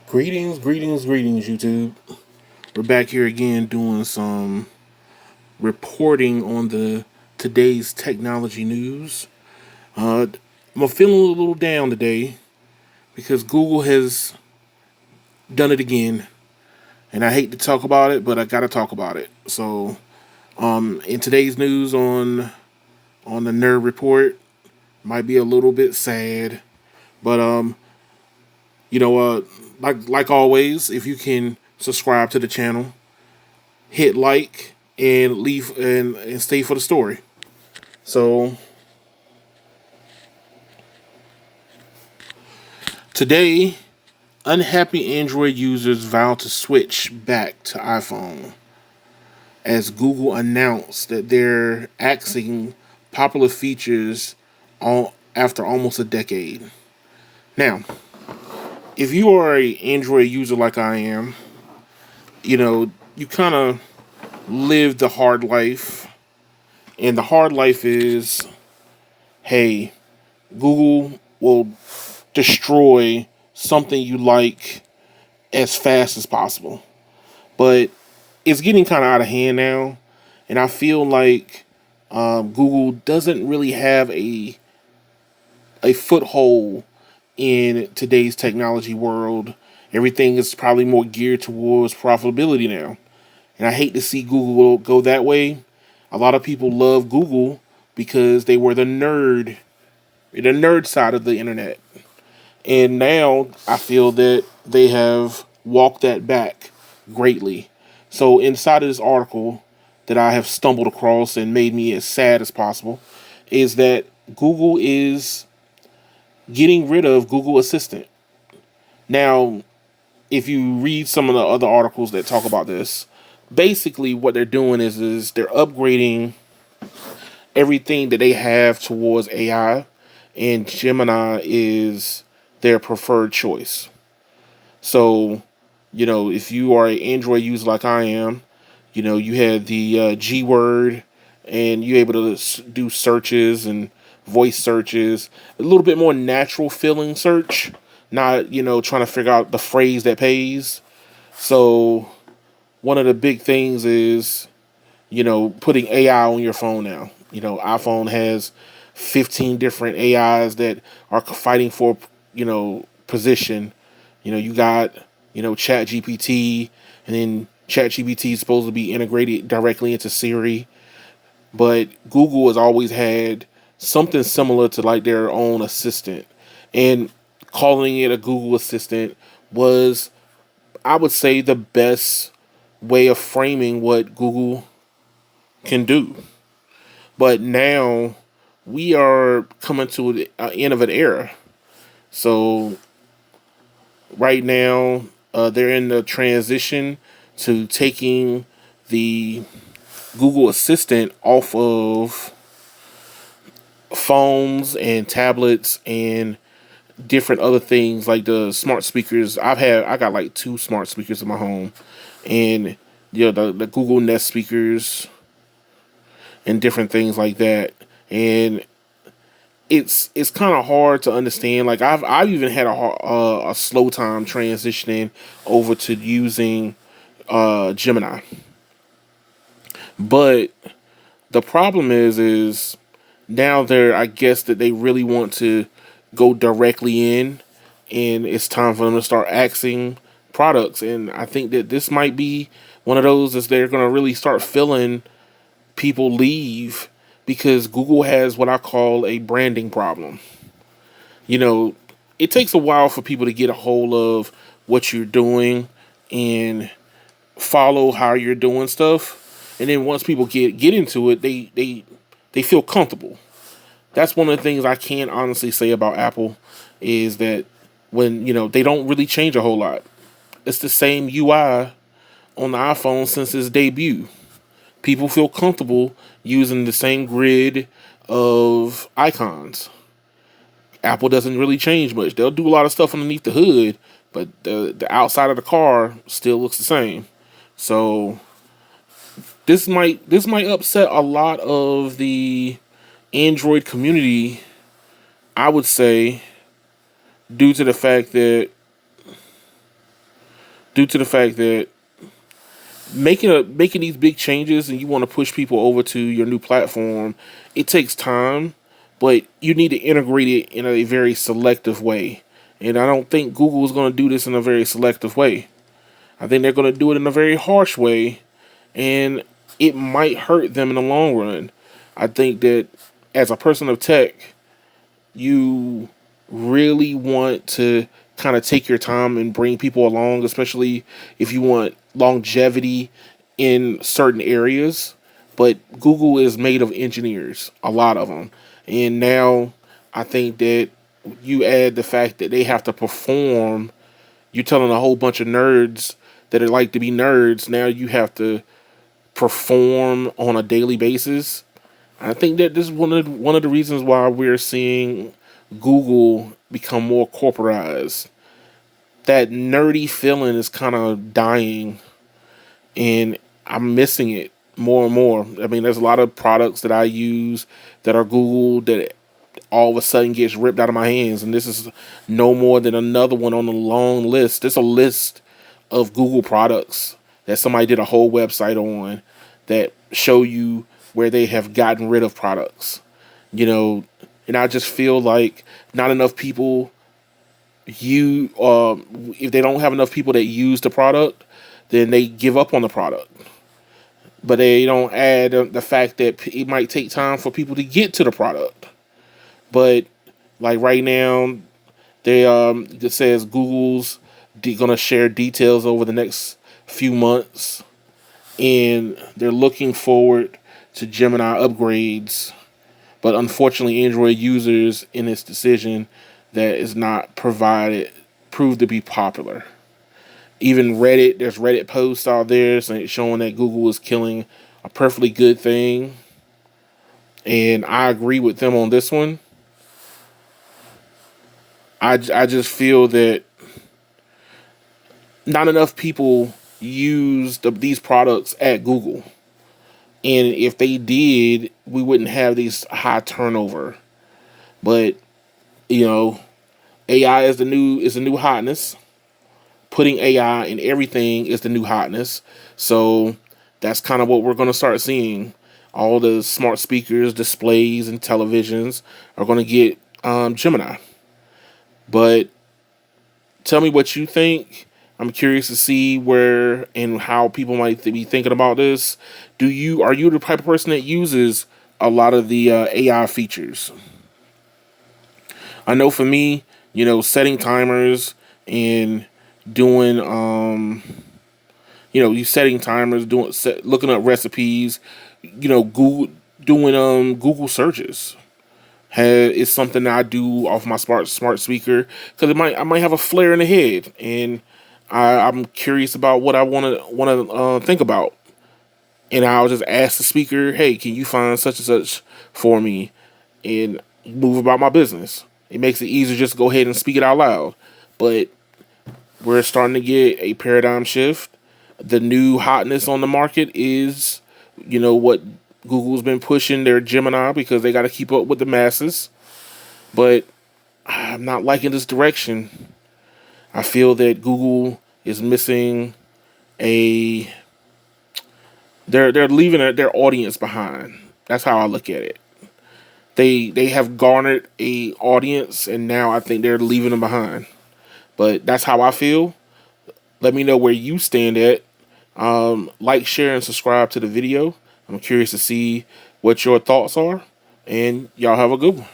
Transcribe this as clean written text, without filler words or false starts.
Greetings, YouTube. We're back here again doing some reporting on the today's technology news. I'm feeling a little down today because Google has done it again, and I hate to talk about it, but I gotta talk about it. So, in today's news on the Nerd Report, might be a little bit sad, but you know, like always, if you can subscribe to the channel, hit like and leave and stay for the story. So today, unhappy Android users vow to switch back to iPhone as Google announced that they're axing popular features after almost a decade. Now, if you are a Android user like I am, you kind of live the hard life, and the hard life is, hey, Google will destroy something you like as fast as possible. But it's getting kind of out of hand now, and I feel like Google doesn't really have a foothold in today's technology world. Everything is probably more geared towards profitability now, and I hate to see Google go that way. A lot of people love Google because they were the nerd side of the internet. And now I feel that they have walked that back greatly. So inside of this article that I have stumbled across and made me as sad as possible is that Google is getting rid of Google Assistant. Now, if you read some of the other articles that talk about this, basically what they're doing is they're upgrading everything that they have towards AI, and Gemini is their preferred choice. So, if you are an Android user like I am, you had the G word, and you're able to do searches and voice searches, a little bit more natural feeling search, not, trying to figure out the phrase that pays. So, one of the big things is, putting AI on your phone now. iPhone has 15 different AIs that are fighting for, position. You got, Chat GPT, and then Chat GPT is supposed to be integrated directly into Siri. But Google has always had something similar to like their own assistant. And calling it a Google Assistant was, I would say, the best way of framing what Google can do. But now we are coming to the end of an era. So right now, they're in the transition to taking the Google Assistant off of phones and tablets and different other things like the smart speakers. I got like two smart speakers in my home, and the Google Nest speakers and different things like that. And it's kind of hard to understand. Like I've even had a slow time transitioning over to using Gemini. But the problem is now I guess that they really want to go directly in, and it's time for them to start axing products. And I think that this might be one of those as they're going to really start feeling people leave because Google has what I call a branding problem. You know, it takes a while for people to get a hold of what you're doing and follow how you're doing stuff. And then once people get into it, they feel comfortable. That's one of the things I can honestly say about Apple is that when, they don't really change a whole lot. It's the same UI on the iPhone since its debut. People feel comfortable using the same grid of icons. Apple doesn't really change much. They'll do a lot of stuff underneath the hood, but the outside of the car still looks the same. So this might upset a lot of the Android community, I would say, due to the fact that due to the fact that making these big changes and you want to push people over to your new platform, it takes time, but you need to integrate it in a very selective way. And I don't think Google is going to do this in a very selective way. I think they're going to do it in a very harsh way, and it might hurt them in the long run. I think that as a person of tech, you really want to kind of take your time and bring people along, especially if you want longevity in certain areas. But Google is made of engineers, a lot of them. And now I think that you add the fact that they have to perform, you're telling a whole bunch of nerds that are like to be nerds, now you have to perform on a daily basis. I think that this is one of the reasons why we're seeing Google become more corporatized. That nerdy feeling is kind of dying, and I'm missing it more and more. I mean, there's a lot of products that I use that are Google that all of a sudden gets ripped out of my hands, and this is no more than another one on the long list. There's a list of Google products that somebody did a whole website on that show you where they have gotten rid of products. You know, and I just feel like not enough people if they don't have enough people that use the product, then they give up on the product. But they don't add the fact that it might take time for people to get to the product. But like right now, it says Google's gonna share details over the next few months, and they're looking forward to Gemini upgrades. But unfortunately, Android users in this decision that is not provided proved to be popular. Even Reddit, there's Reddit posts out there showing that Google is killing a perfectly good thing, and I agree with them on this one. I just feel that not enough people use these products at Google. And if they did, we wouldn't have these high turnover. But, you know, AI is the new hotness. Putting AI in everything is the new hotness. So that's kind of what we're going to start seeing. All the smart speakers, displays, and televisions are going to get Gemini. But tell me what you think. I'm curious to see where and how people might be thinking about this. Are you the type of person that uses a lot of the AI features? I know for me, setting timers and doing you setting timers, looking up recipes, Google doing Google searches is something that I do off my smart speaker, because I might have a flare in the head, and I'm curious about what I want to think about, and I'll just ask the speaker, "Hey, can you find such and such for me?" and move about my business. It makes it easier just to go ahead and speak it out loud. But we're starting to get a paradigm shift. The new hotness on the market is, what Google's been pushing their Gemini, because they got to keep up with the masses. But I'm not liking this direction. I feel that Google is missing they're leaving their audience behind. That's how I look at it. They have garnered a audience, and now I think they're leaving them behind. But that's how I feel. Let me know where you stand at. Like, share, and subscribe to the video. I'm curious to see what your thoughts are. And y'all have a good one.